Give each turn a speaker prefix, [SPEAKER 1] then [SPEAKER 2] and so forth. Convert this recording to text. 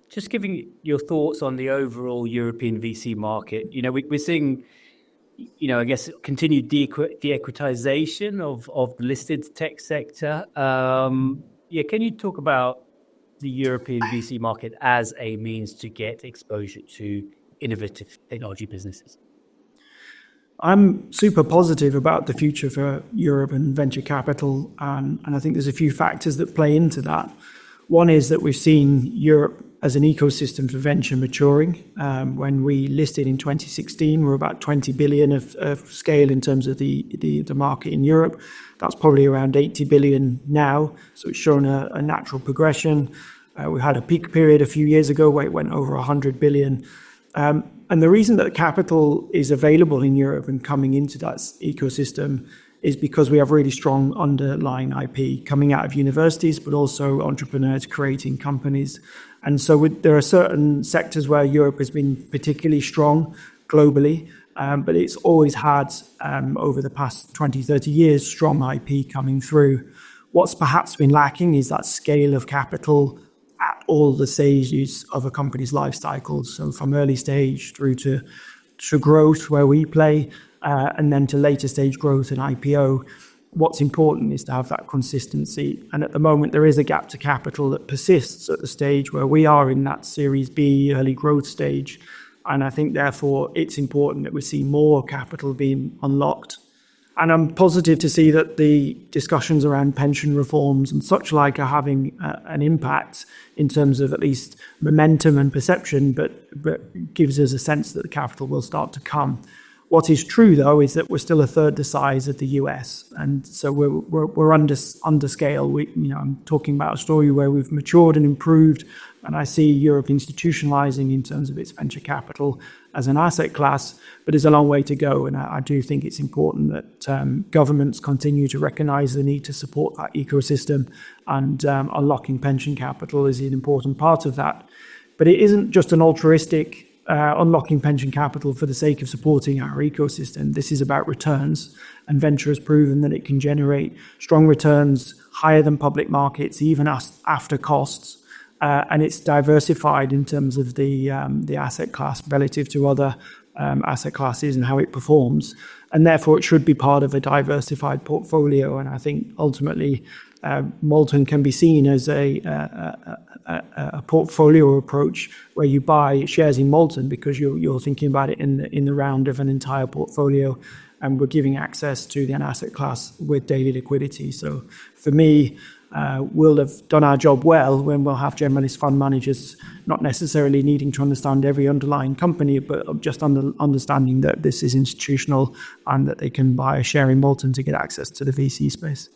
[SPEAKER 1] Just giving your thoughts on the overall European VC market. We're seeing, I guess, continued de-equitization of the listed tech sector. Can you talk about the European VC market as a means to get exposure to innovative technology businesses?
[SPEAKER 2] I'm super positive about the future for Europe and venture capital, and I think there's a few factors that play into that. One is that we've seen Europe as an ecosystem for venture maturing. When we listed in 2016, we're about 20 billion of scale in terms of the market in Europe. That's probably around 80 billion now. So it's shown a natural progression. We had a peak period a few years ago where it went over 100 billion. And the reason that capital is available in Europe and coming into that ecosystem is because we have really strong underlying IP coming out of universities, but also entrepreneurs creating companies. And so there are certain sectors where Europe has been particularly strong globally, but it's always had, over the past 20, 30 years, strong IP coming through. What's perhaps been lacking is that scale of capital at all the stages of a company's life cycle. So from early stage through to growth where we play, and then to later stage growth and IPO. What's important is to have that consistency. And at the moment, there is a gap to capital that persists at the stage where we are in that Series B early growth stage. And I think, therefore, it's important that we see more capital being unlocked. And I'm positive to see that the discussions around pension reforms and such like are having an impact in terms of at least momentum and perception, but gives us a sense that the capital will start to come. What is true, though, is that we're still a third the size of the US, and so we're under scale. I'm talking about a story where we've matured and improved, and I see Europe institutionalizing in terms of its venture capital as an asset class, but there's a long way to go, and I do think it's important that governments continue to recognize the need to support that ecosystem, and unlocking pension capital is an important part of that. But it isn't just an altruistic unlocking pension capital for the sake of supporting our ecosystem. This is about returns, and venture has proven that it can generate strong returns higher than public markets, even after costs, and it's diversified in terms of the asset class relative to other asset classes and how it performs, and therefore it should be part of a diversified portfolio. And I think ultimately Molten can be seen as a portfolio approach where you buy shares in Molten because you're thinking about it in the round of an entire portfolio, and we're giving access to the asset class with daily liquidity. So for me, we'll have done our job well when we'll have generalist fund managers not necessarily needing to understand every underlying company, but just understanding that this is institutional and that they can buy a share in Molten to get access to the VC space.